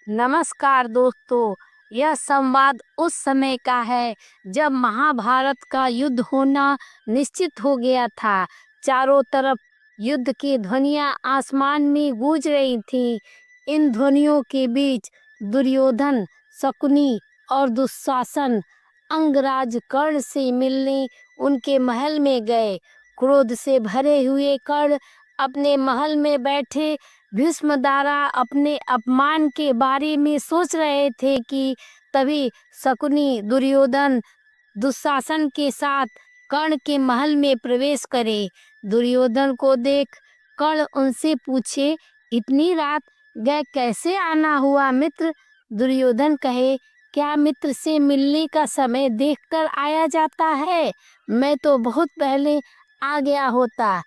नमस्कार दोस्तों। यह संवाद उस समय का है जब महाभारत का युद्ध होना निश्चित हो गया था। चारों तरफ युद्ध की ध्वनियां आसमान में गूंज रही थीं। इन ध्वनियों के बीच दुर्योधन, शकुनी और दुशासन अंगराज कर्ण से मिलने उनके महल में गए। क्रोध से भरे हुए कर्ण अपने महल में बैठे भीष्म द्वारा अपने अपमान के बारे में सोच रहे थे कि तभी शकुनी दुर्योधन दुशासन के साथ कर्ण के महल में प्रवेश करे। दुर्योधन को देख कर्ण उनसे पूछे, इतनी रात गए कैसे आना हुआ मित्र? दुर्योधन कहे, क्या मित्र से मिलने का समय देखकर आया जाता है? मैं तो बहुत पहले आ गया होता,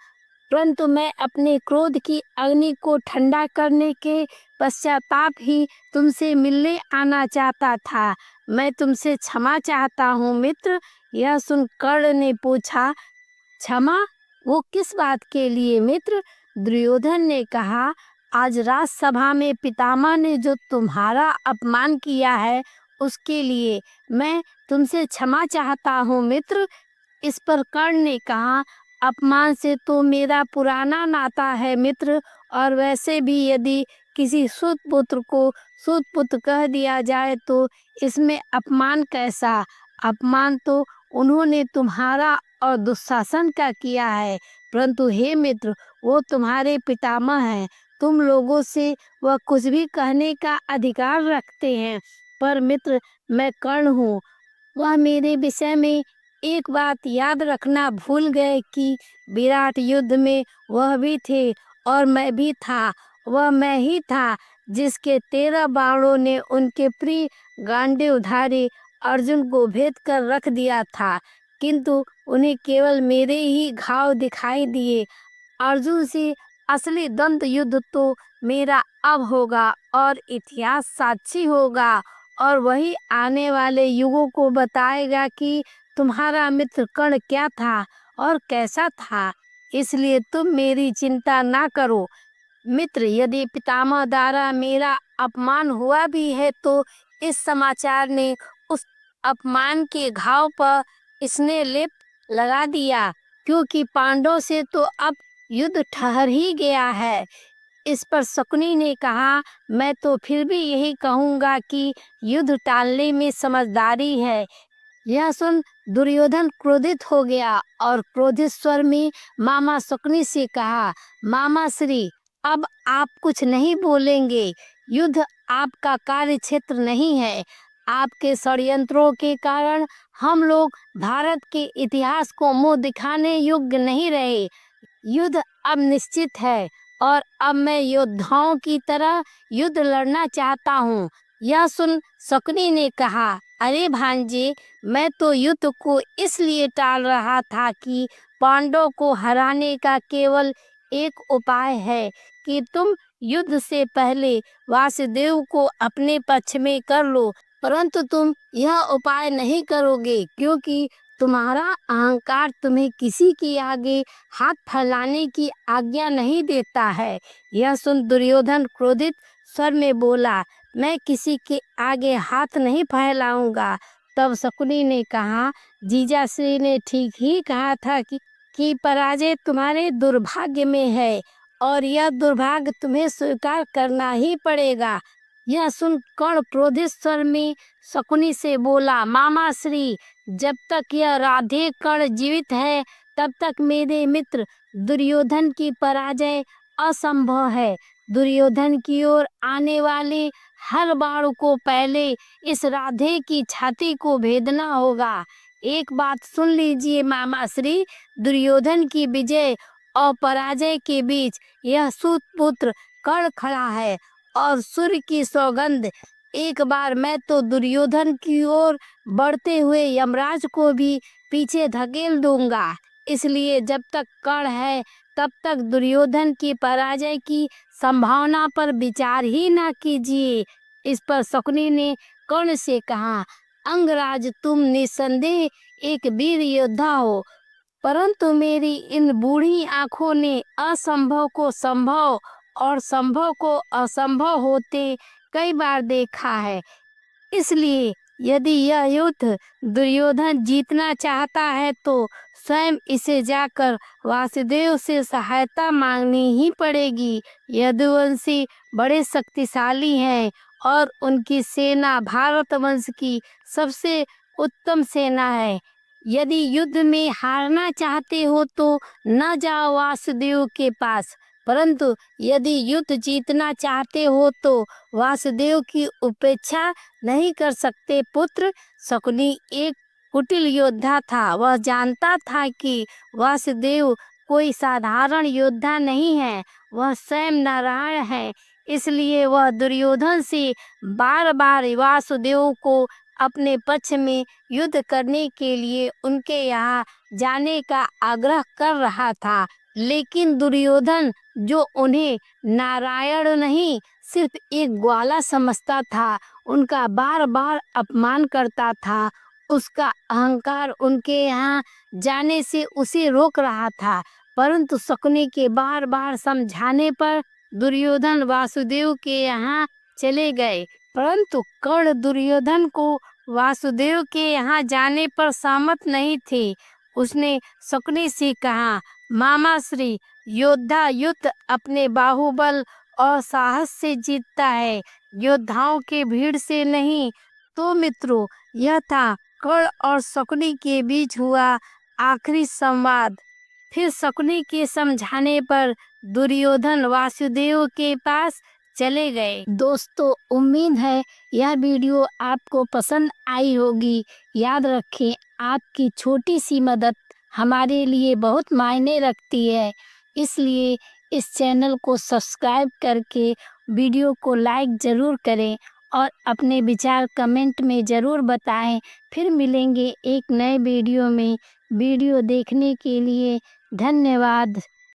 परंतु मैं अपने क्रोध की अग्नि को ठंडा करने के पश्चाताप ही तुमसे मिलने आना चाहता था। मैं तुमसे क्षमा चाहता हूँ मित्र। यह सुन कर्ण ने पूछा, क्षमा? वो किस बात के लिए मित्र? दुर्योधन ने कहा, आज राजसभा में पितामह ने जो तुम्हारा अपमान किया है उसके लिए मैं तुमसे क्षमा चाहता हूँ मित्र। इस पर कर्ण ने कहा, अपमान से तो मेरा पुराना नाता है मित्र, और वैसे भी यदि किसी सूत पुत्र को सूत पुत्र कह दिया जाए तो इसमें अपमान कैसा? अपमान तो उन्होंने तुम्हारा और दुशासन का किया है, परंतु हे मित्र, वो तुम्हारे पितामह हैं। तुम लोगों से वह कुछ भी कहने का अधिकार रखते हैं। पर मित्र, मैं कर्ण हूँ। वह मेरे विषय में एक बात याद रखना भूल गए कि विराट युद्ध में वह भी थे और मैं भी था। वह मैं ही था जिसके 13 बाणों ने उनके प्रिय गांडीवधारी अर्जुन को भेद कर रख दिया था, किंतु उन्हें केवल मेरे ही घाव दिखाई दिए। अर्जुन से असली द्वंद्व युद्ध तो मेरा अब होगा और इतिहास साक्षी होगा, और वही आने वाले युगों को बताएगा कि तुम्हारा मित्र कर्ण क्या था और कैसा था। इसलिए तुम मेरी चिंता ना करो मित्र। यदि पितामह द्वारा मेरा अपमान हुआ भी है तो इस समाचार ने उस अपमान के घाव पर इसने लेप लगा दिया, क्योंकि पांडवों से तो अब युद्ध ठहर ही गया है। इस पर शकुनी ने कहा, मैं तो फिर भी यही कहूँगा कि युद्ध टालने में समझदारी है। यह सुन दुर्योधन क्रोधित हो गया और क्रोधित स्वर में मामा शकुनी से कहा, मामा श्री, अब आप कुछ नहीं बोलेंगे। युद्ध आपका कार्य क्षेत्र नहीं है। आपके षड्यंत्रों के कारण हम लोग भारत के इतिहास को मुंह दिखाने योग्य नहीं रहे। युद्ध अब निश्चित है और अब मैं योद्धाओं की तरह युद्ध लड़ना चाहता हूँ। यह सुन शकुनी ने कहा, अरे भांजे, मैं तो युद्ध को इसलिए टाल रहा था कि पांडवों को हराने का केवल एक उपाय है कि तुम युद्ध से पहले वासुदेव को अपने पक्ष में कर लो, परंतु तुम यह उपाय नहीं करोगे क्योंकि तुम्हारा अहंकार तुम्हें किसी के आगे हाथ फैलाने की आज्ञा नहीं देता है। यह सुन दुर्योधन क्रोधित स्वर में बोला, मैं किसी के आगे हाथ नहीं फैलाऊंगा। तब शकुनी ने कहा, जीजाश्री ने ठीक ही कहा था कि पराजय तुम्हारे दुर्भाग्य में है और यह दुर्भाग्य तुम्हें स्वीकार करना ही पड़ेगा। यह सुन कर्ण क्रोधित स्वर में शकुनी से बोला, मामा श्री, जब तक यह राधे कर्ण जीवित है तब तक मेरे मित्र दुर्योधन की पराजय असंभव है। दुर्योधन की ओर आने वाले हर बाण को पहले इस राधे की छाती को भेदना होगा। एक बात सुन लीजिए मामा श्री, दुर्योधन की विजय और पराजय के बीच यह सूत पुत्र कर्ण खड़ा है और सूर्य की सौगंध, एक बार मैं तो दुर्योधन की ओर बढ़ते हुए यमराज को भी पीछे धकेल दूंगा। इसलिए जब तक कर्ण है तब तक दुर्योधन की पराजय की संभावना पर विचार ही ना कीजिए। इस पर शकुनी ने कर्ण से कहा, अंगराज, तुम निसंदेह एक वीर योद्धा हो, परंतु मेरी इन बूढ़ी आंखों ने असंभव को संभव और संभव को असंभव होते कई बार देखा है। इसलिए यदि यह युद्ध दुर्योधन जीतना चाहता है तो स्वयं इसे जाकर वासुदेव से सहायता मांगनी ही पड़ेगी। यदुवंशी बड़े शक्तिशाली हैं और उनकी सेना भारत वंश की सबसे उत्तम सेना है। यदि युद्ध में हारना चाहते हो तो न जाओ वासुदेव के पास, परंतु यदि युद्ध जीतना चाहते हो तो वासुदेव की उपेक्षा नहीं कर सकते। पुत्र शकुनी एक कुटिल योद्धा था। वह जानता था कि वासुदेव कोई साधारण योद्धा नहीं है, वह स्वयं नारायण है। इसलिए वह दुर्योधन से बार बार वासुदेव को अपने पक्ष में युद्ध करने के लिए उनके यहाँ जाने का आग्रह कर रहा था। लेकिन दुर्योधन, जो उन्हें नारायण नहीं सिर्फ एक ग्वाला समझता था, उनका बार बार अपमान करता था। उसका अहंकार उनके यहाँ जाने से उसे रोक रहा था। परंतु शकुनी के बार बार समझाने पर दुर्योधन वासुदेव के यहाँ चले गए। परंतु कर्ण दुर्योधन को वासुदेव के यहाँ जाने पर सहमत नहीं थे। उसने शकुनी से कहा, मामाश्री, योद्धा युद्ध अपने बाहुबल और साहस से जीतता है, योद्धाओं के भीड़ से नहीं। तो मित्रों, यह था कर्ण और शकुनी के बीच हुआ आखिरी संवाद। फिर शकुनी के समझाने पर दुर्योधन वासुदेव के पास चले गए। दोस्तों, उम्मीद है यह वीडियो आपको पसंद आई होगी। याद रखें, आपकी छोटी सी मदद हमारे लिए बहुत मायने रखती है। इसलिए इस चैनल को सब्सक्राइब करके वीडियो को लाइक ज़रूर करें और अपने विचार कमेंट में ज़रूर बताएं। फिर मिलेंगे एक नए वीडियो में। वीडियो देखने के लिए धन्यवाद।